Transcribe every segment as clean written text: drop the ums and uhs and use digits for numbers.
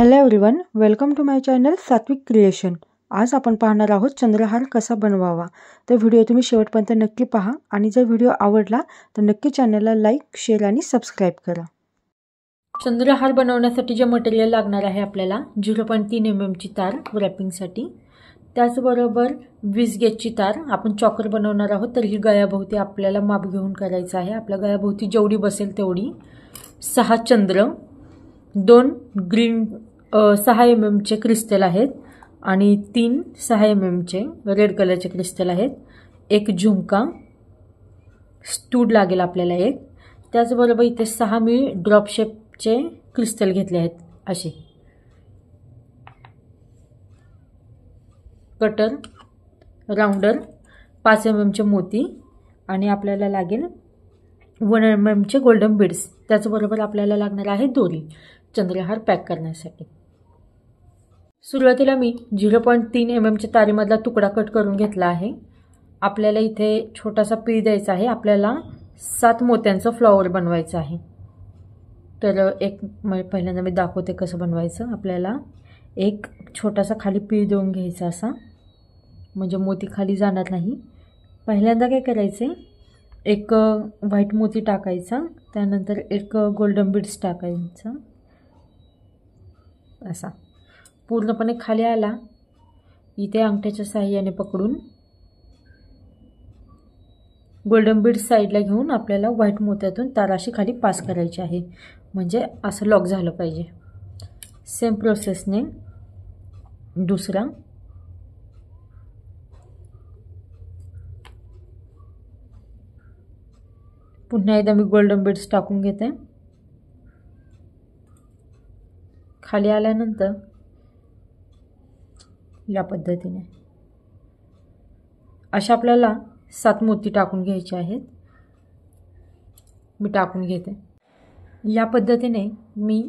Hello everyone, welcome to my channel Satvik creation. आज आपण पाहणार आहोत चंद्रहार कसा बनवावा। तर व्हिडिओ तुम्ही शेवटपर्यंत नक्की पहा आणि जर व्हिडिओ आवडला तर नक्की चॅनलला लाईक, शेअर आणि सबस्क्राईब करा। चंद्रहार बनवण्यासाठी जे मटेरियल लागणार आहे आपल्याला 0.3 mm ची तार रॅपिंगसाठी, त्याचबरोबर 20 गेजची तार। आपण चॉकर बनवणार आहोत तर ही गळ्याभोवती आपल्याला माप घेऊन करायचं आहे। आपल्या गळ्याभोवती जेवढी बसेल तेवढी। 6 चंद्र, 2 ग्रीन 6 mm चे क्रिस्टल आहेत आणि 3 6 mm चे रेड कलरचे क्रिस्टल आहेत। एक झुमका स्टूड लागेल आपल्याला एक। त्याचबरोबर इथे 6 मी ड्रॉप शेपचे क्रिस्टल घेतले आहेत असे। कटर, राउंडर, 5 mm चे मोती आणि आपल्याला लागेल 1 mm चे गोल्डन बीड्स। त्याचबरोबर आपल्याला लागणार आहे दोरी चंद्रहार पॅक करण्यासाठी। सुरुवातीला मी 0.3 mm च्या तारेमधला तुकडा कट करून घेतला आहे। आपल्याला इथे छोटासा पीळ द्यायचा आहे। आपल्याला 7 मोत्यांचा फ्लॉवर बनवायचा आहे। तर पहिल्यांदा मी दाखवते कसं बनवायचं। आपल्याला एक छोटासा खाली पीळ देऊन घ्यायचा असा, म्हणजे मोती खाली जाणार नाही। पहिल्यांदा काय करायचे, एक व्हाईट मोती टाकायचा, त्यानंतर एक गोल्डन बीड्स टाकायचा असा। पूर्णपणे खाली आला इथे अंगठ्याच्या साहाय्याने पकडून गोल्डन बीड्स साईडला घेऊन आपल्याला व्हाईट मोत्यातून तार अशी खाली पास करायची आहे, म्हणजे असं लॉक झालं पाहिजे। सेम प्रोसेसने दुसरा, पुन्हा एकदा मी गोल्डन बीड्स टाकून घेते। खाली आल्यानंतर या पद्धतीने अशा आपल्याला 7 मोती टाकून घ्यायचे आहेत। मी टाकून घेते। या पद्धतीने मी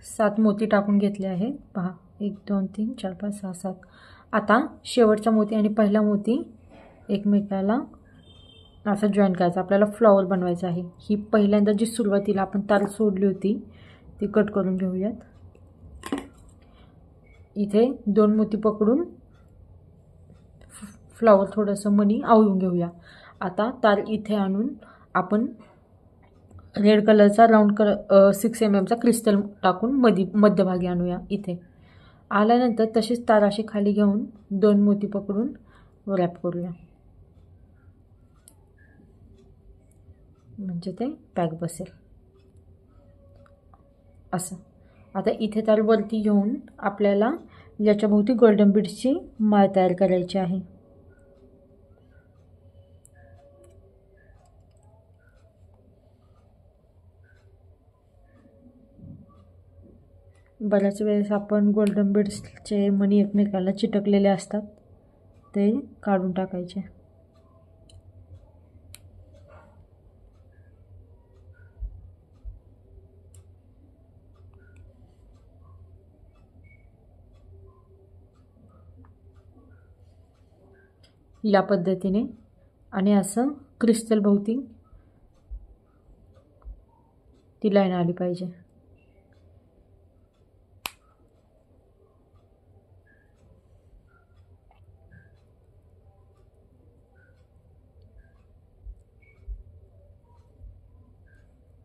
7 मोती टाकून घेतले आहेत। पहा, 1 2 3 4 5 6 7। आता शेवटचा मोती आणि पहिला मोती एकमेकाला असं जॉईन करायचं। आपल्याला फ्लॉवर बनवायचा आहे। ही पहिल्यांदा जी सुरुवातीला आपण तार सोडली होती ती कट करून घेऊयात। इथे 2 मोती पकडून फ्लॉवर थोडंसं मनी आवळून घेऊया। आता तार इथे आणून आपण रेड कलरचा राऊंड 6 mm चा क्रिस्टल टाकून मध्यभागी आणूया। इथे आल्यानंतर तशीच तार अशी खाली घेऊन 2 मोती पकडून रॅप करूया, म्हणजे ते पॅक बसेल असं। आता इथे तार वरती घेऊन आपल्याला याच्या भोवती गोल्डन बीड्सची माळ तयार करायची आहे। बऱ्याच वेळेस आपण गोल्डन बीड्सचे मणी एकमेकाला चिटकलेले असतात, ते काढून टाकायचे। या पद्धतीने आणि असं क्रिस्टल भोवती ती लाईन आली पाहिजे।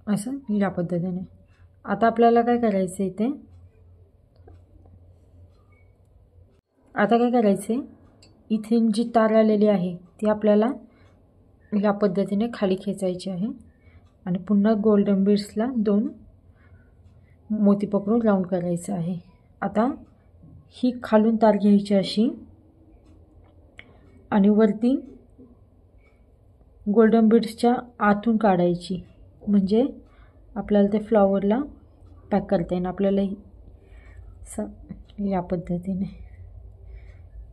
असं या पद्धतीने। आता आपल्याला काय करायचं, इथे जी तार आलेली आहे ती आपल्याला या पद्धतीने खाली खेचायची आहे आणि पुन्हा गोल्डन बीड्सला 2 मोती पकडून राऊंड करायचं आहे। आता ही खालून तार घ्यायची अशी आणि वरती गोल्डन बीड्सच्या आतून काढायची, म्हणजे आपल्याला ते फ्लॉवरला पॅक करता येईल। आपल्याला या पद्धतीने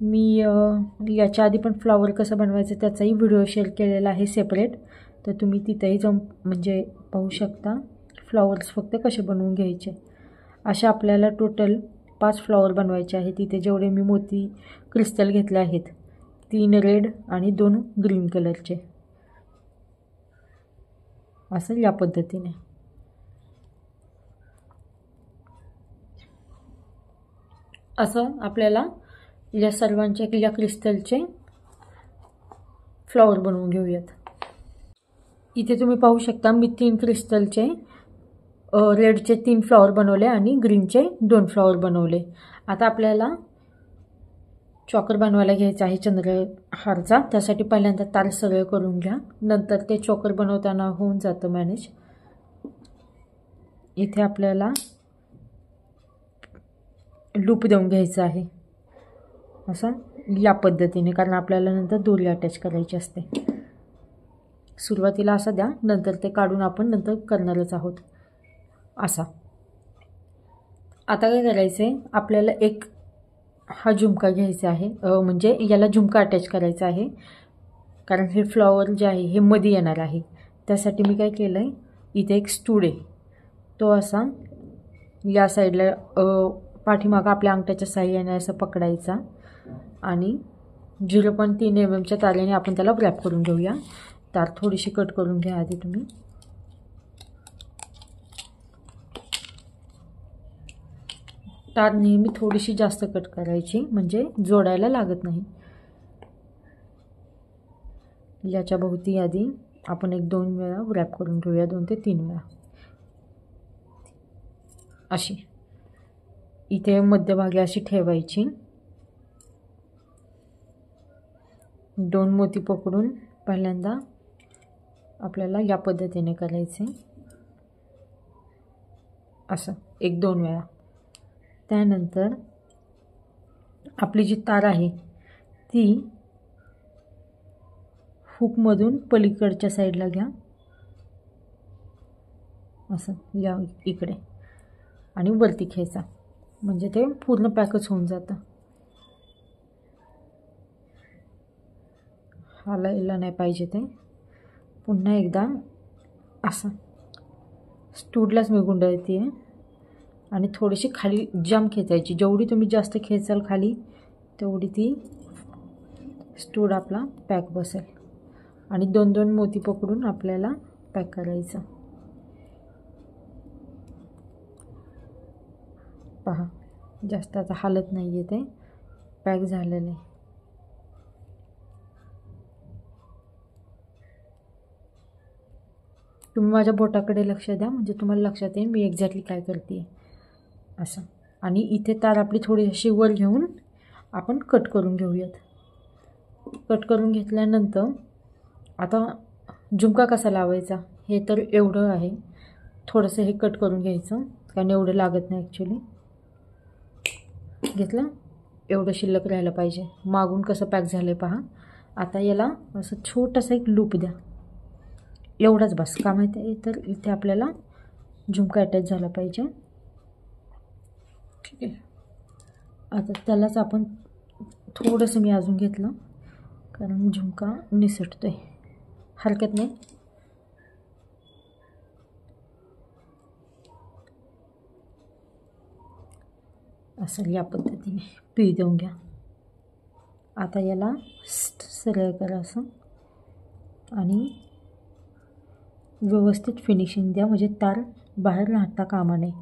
मी याच्या आधी पण फ्लॉवर कसं बनवायचं त्याचाही व्हिडिओ शेअर केलेला आहे सेपरेट, तर तुम्ही तिथेही जाऊन म्हणजे पाहू शकता फ्लॉवर्स फक्त कसे बनवून घ्यायचे। अशा आपल्याला टोटल 5 फ्लॉवर बनवायचे आहेत। तिथे जेवढे मी मोती क्रिस्टल घेतले आहेत 3 रेड आणि 2 ग्रीन कलरचे, असं या पद्धतीने। असं आपल्याला या सर्वांचे या क्रिस्टलचे फ्लॉवर बनवून घेऊयात। इथे तुम्ही पाहू शकता मी 3 क्रिस्टलचे रेडचे 3 फ्लॉवर बनवले आणि ग्रीनचे 2 फ्लॉवर बनवले। आता आपल्याला चॉकर बनवायला घ्यायचा आहे चंद्रहारचा। त्यासाठी पहिल्यांदा तार सरळ करून घ्या, नंतर ते चॉकर बनवताना होऊन जातं मॅनेज। इथे आपल्याला लूप देऊन घ्यायचं आहे असं या पद्धतीने, कारण आपल्याला नंतर दोरी अटॅच करायची असते। सुरुवातीला असा द्या, नंतर ते काढून आपण नंतर करणारच आहोत असा। आता काय करायचं आहे, आपल्याला एक हा झुमका घ्यायचा आहे, म्हणजे याला झुमका अटॅच करायचा आहे, कारण हे फ्लॉवर जे आहे हे मध्ये येणार आहे। त्यासाठी मी काय केलं आहे, इथे एक स्टूड आहे, तो असा या साईडला पाठीमागं आपल्या अंगठ्याच्या साहाय्याने असं पकडायचा आणि 0.3 mm तारेने आपण त्याला व्रॅप करून घेऊया। तार थोडीशी कट करून घ्या आधी तुम्ही। तार नेहमी थोडीशी जास्त कट करायची, म्हणजे जोडायला लागत नाही। याच्या भोवती आधी आपण 1-2 वेळा व्रॅप करून घेऊया, 2 ते 3 वेळा अशी। इथे मध्यभागी अशी ठेवायची, 2 मोती पकडून पहिल्यांदा आपल्याला या पद्धतीने करायचे असं 1-2 वेळा। त्यानंतर आपली जी तार आहे ती हुकमधून पलीकडच्या साईडला घ्या असं या इकडे आणि वरती खेचा, म्हणजे ते पूर्ण पॅकच होऊन जातं। हालायला नाही पाहिजे ते। पुन्हा एकदा असं स्टूडलाच मी गुंडाळते आहे आणि थोडीशी खाली जाम खेचायची। जेवढी तुम्ही जास्त खेचाल खाली, तेवढी ती स्टूड आपला पॅक बसेल। आणि 2-2 मोती पकडून आपल्याला पॅक करायचं। पहा, जास्त आता हालत नाही आहे, ते पॅक झालेलं आहे। तुम्ही माझ्या बोटाकडे लक्ष द्या, म्हणजे तुम्हाला लक्षात येईल मी एक्झॅक्टली काय करते असं। आणि इथे तार आपली थोडीशी वर घेऊन आपण कट करून घेऊयात। कट करून घेतल्यानंतर आता झुमका कसा लावायचा हे तर एवढं आहे, थोडंसं हे कट करून घ्यायचं, कारण एवढं लागत नाही ॲक्च्युली। घेतलं, एवढं शिल्लक राहायला पाहिजे। मागून कसं पॅक झालं आहे पहा। आता याला असं छोटंसं एक लूप द्या, एवढाच बस। का माहिती आहे, तर इथे आपल्याला झुमका अटॅच झाला पाहिजे, ठीक आहे। आता त्यालाच आपण थोडंसं मी अजून घेतलं, कारण झुमका निसटतोय, हरकत नाही। असं या पद्धतीने पीळ देऊन घ्या। आता याला सरळ करा असं आणि व्यवस्थित फिनिशिंग द्या, म्हणजे तार बाहेर राहता कामा नये।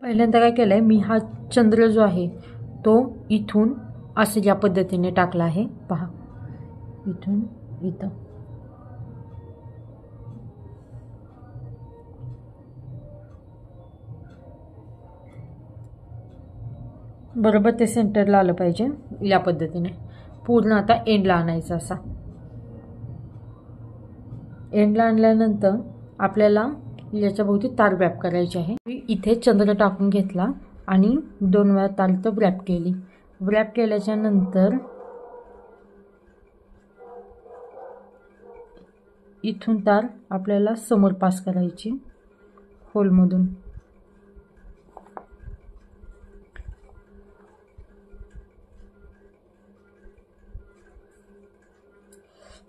पहिल्यांदा काय केलं आहे मी, हा चंद्र जो आहे तो इथून असं या पद्धतीने टाकला आहे पहा, इथून इथं। बरोबर ते सेंटरला आलं पाहिजे या पद्धतीने। पूर्ण आता एंडला आणायचं असा। एंडला आणल्यानंतर आपल्याला याच्या भोवती तार व्रॅप करायची आहे। इथे चंद्र टाकून घेतला आणि 2 वेळा तार तर व्रॅप केली। व्रॅप केल्याच्या नंतर इथून तार आपल्याला समोर पास करायची होलमधून।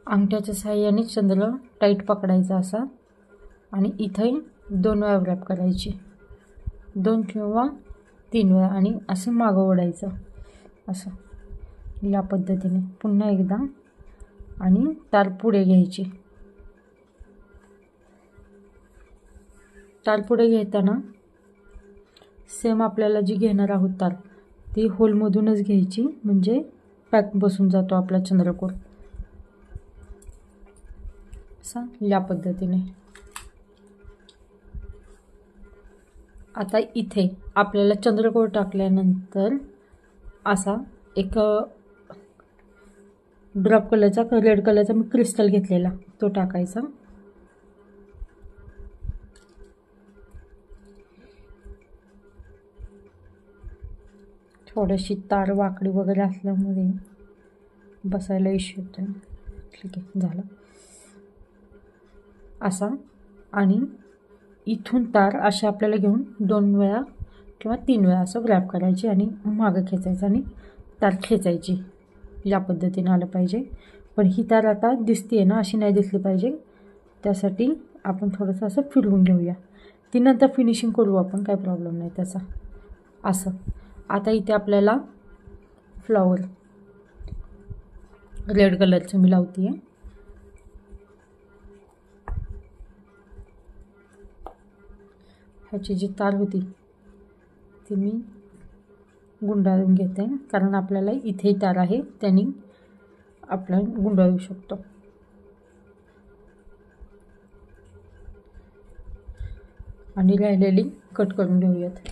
अंगठ्याच्या साहाय्याने चंद्र टाईट पकडायचा असा आणि इथे 2 वेळा व्रॅप करायची, 2 किंवा 3 वेळा, आणि असं मागं ओढायचं असं या पद्धतीने पुन्हा एकदा, आणि तार पुढे घ्यायची तार पुढे घेताना सेम आपल्याला जी घेणार आहोत तार ती होलमधूनच घ्यायची, म्हणजे पॅक बसून जातो आपला चंद्रकोर असा या पद्धतीने. आता इथे आपल्याला चंद्रकोर टाकल्यानंतर असा एक ड्रॉप कलरचा रेड कलरचा मी क्रिस्टल घेतलेला तो टाकायचा. थोडीशी तार वाकडी वगैरे असल्यामुळे बसायला इश्यू होतो. ठीक आहे, झालं असा. आणि इथून तार अशा आपल्याला घेऊन 2 वेळा किंवा 3 वेळा असं व्रॅप करायची आणि मागं खेचायचं आणि तार खेचायची. या पद्धतीने आलं पाहिजे. पण ही तार आता दिसते ना, अशी नाही दिसली पाहिजे. त्यासाठी आपण थोडंसं असं फिरवून घेऊया. ती नंतर फिनिशिंग करू आपण, काही प्रॉब्लेम नाही त्याचा. असं आता इथे आपल्याला फ्लॉवर रेड कलरचं मी लावते आहे. ह्याची जी तार होती ती मी गुंडाळून घेते, कारण आपल्याला इथे तार आहे त्याने आपण गुंडाळू शकतो. आणि राहिलेली कट करून घेऊयात.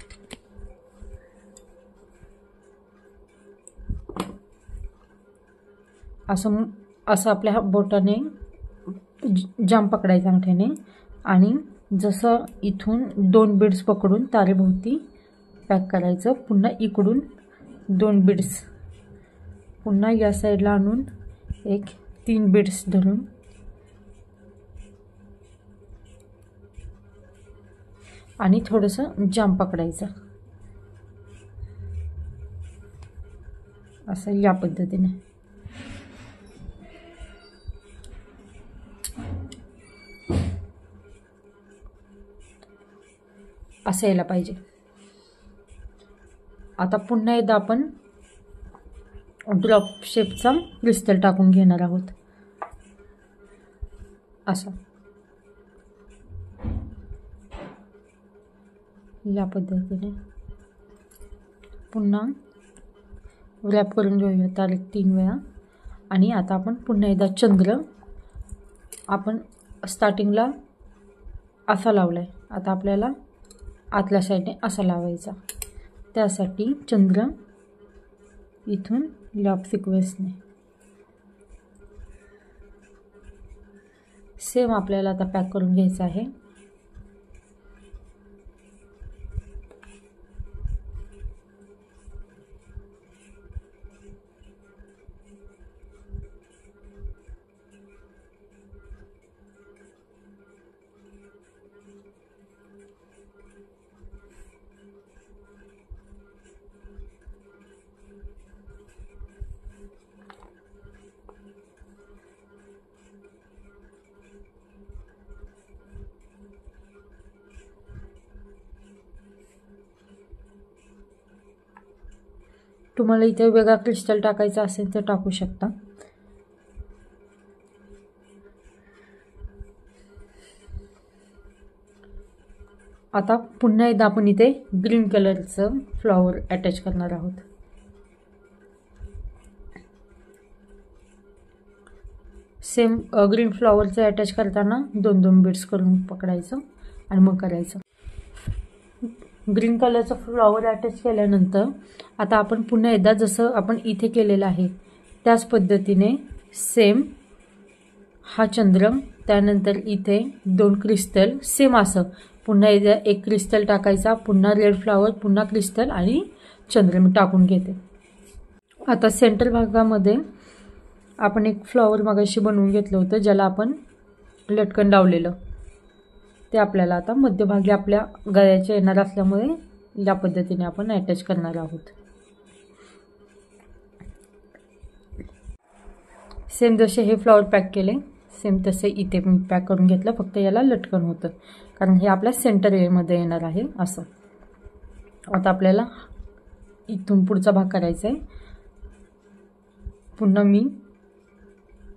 असं आपल्या बोटाने जाम पकडायचा अंगठ्याने आणि जसं इथून 2 बीड्स पकडून तारेभोवती पॅक करायचं. पुन्हा इकडून 2 बीड्स पुन्हा या साईडला आणून 3 बीड्स धरून आणि थोडंसं जाम पकडायचं असं या पद्धतीने. असं यायला पाहिजे. आता पुन्हा एकदा आपण ड्रॉप शेपचा क्रिस्टल टाकून घेणार आहोत. असं या पद्धतीने पुन्हा व्रॅप करून घेऊया तार 3 वेळा. आणि आता आपण पुन्हा एकदा चंद्र आपण स्टार्टिंगला असा लावलाय, आता आपल्याला आतल्या साईडने असा लावायचा. त्यासाठी चंद्र इथून लॉप सिक्वेन्सने सेम आपल्याला आता पॅक करून घ्यायचं आहे. तुम्हाला इथे वेगळा क्रिस्टल टाकायचा असेल तर टाकू शकता. आता पुन्हा एकदा आपण इथे ग्रीन कलरचं फ्लॉवर अटॅच करणार आहोत. सेम ग्रीन फ्लॉवरचं अटॅच करताना 2 बीड्स करून पकडायचं आणि मग करायचं. ग्रीन कलरचं फ्लॉवर अटॅच केल्यानंतर आता आपण पुन्हा एकदा जसं आपण इथे केलेलं आहे त्याच पद्धतीने सेम हा चंद्र, त्यानंतर इथे 2 क्रिस्टल सेम असं पुन्हा एकदा 1 क्रिस्टल टाकायचा, पुन्हा रेड फ्लॉवर, पुन्हा क्रिस्टल आणि चंद्र मी टाकून घेते. आता सेंटर भागामध्ये आपण एक फ्लॉवर मगाशी बनवून घेतलं होतं ज्याला आपण लटकन लावलेलं, ते आपल्याला आता मध्यभागी आपल्या गळ्याच्या येणार असल्यामुळे या पद्धतीने आपण अटॅच करणार आहोत. सेम जसे हे फ्लॉवर पॅक केले सेम तसे इथे मी पॅक करून घेतलं, फक्त याला लटकन होतं कारण हे आपल्या सेंटर एमध्ये येणार आहे. असं आता आपल्याला इथून पुढचा भाग करायचा आहे. पुन्हा मी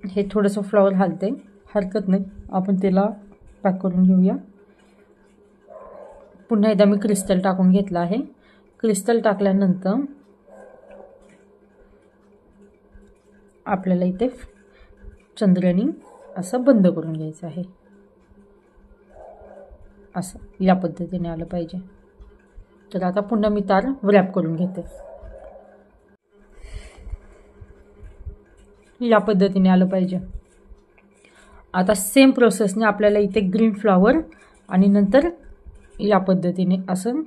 हे थोडंसं फ्लॉवर हलते, हरकत नाही, आपण त्याला पॅक करून घेऊया. पुन्हा एकदा मी क्रिस्टल टाकून घेतलं आहे। क्रिस्टल टाकल्यानंतर आपल्याला इथे चंद्रनी असं बंद करून घ्यायचं आहे। असं या पद्धतीने आलं पाहिजे। तर आता पुन्हा मी तार व्रॅप करून घेते। या पद्धतीने आलं पाहिजे। आता सेम प्रोसेसने आपल्याला इथे ग्रीन फ्लॉवर आणि नंतर या पद्धतीने असं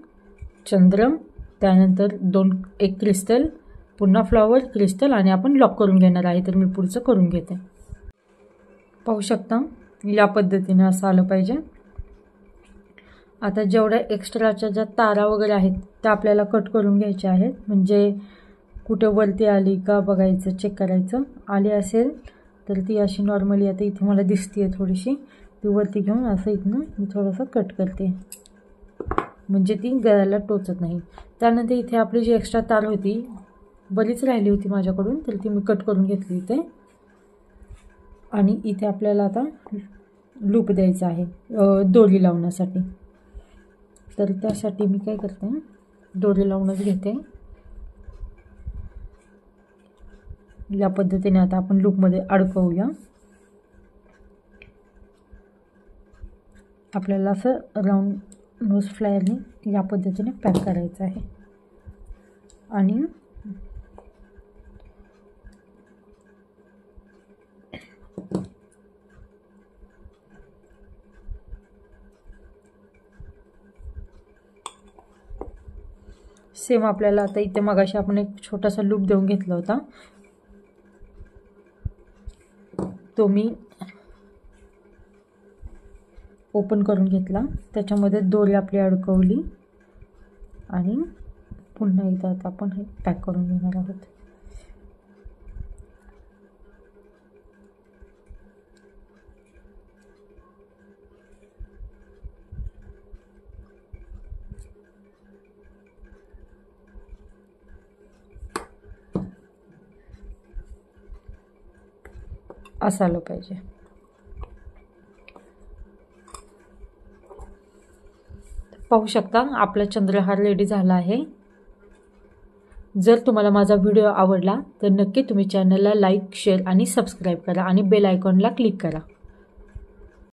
चंद्र, त्यानंतर एक क्रिस्टल, पुन्हा फ्लॉवर, क्रिस्टल आणि आपण लॉक करून घेणार आहे। तर मी पुढचं करून घेते। पाहू शकता या पद्धतीने असं आलं पाहिजे। आता जेवढ्या एक्स्ट्राच्या ज्या तारा वगैरे आहेत त्या आपल्याला कट करून घ्यायच्या आहेत, म्हणजे कुठे वरती आली का बघायचं, चेक करायचं। आली असेल तर ती अशी नॉर्मली आता इथे मला दिसते थोडीशी, ती वरती घेऊन असं इथनं मी थोडंसं कट करते, म्हणजे ती गळ्याला टोचत नाही। त्यानंतर इथे आपली जी एक्स्ट्रा तार होती बरीच राहिली होती माझ्याकडून, तर ती मी कट करून घेतली इथे। आणि इथे आपल्याला आता लूप द्यायचा आहे दोरी लावण्यासाठी। तर त्यासाठी मी काय करते, दोरी लावूनच घेते। या पद्धतीने आता आपण लूपमध्ये अडकवूया। आपल्याला असं राऊंड नोज फ्लायरने या पद्धतीने पॅक करायचं आहे। आणि सेम आपल्याला आता इथे मगाशी आपण एक छोटासा लूप देऊन घेतला होता, तो मी ओपन करून घेतला, त्याच्यामध्ये दोरी आपली अडकवली आणि पुन्हा एकदा आता आपण हे पॅक करून घेणार आहोत। असं आलं पाहिजे। पाहू शकता आपला चंद्रहार रेडी झाला आहे। जर तुम्हाला माझा व्हिडिओ आवडला तर नक्की तुम्ही चॅनलला लाईक, शेअर आणि सबस्क्राईब करा आणि बेल आयकॉनला क्लिक करा।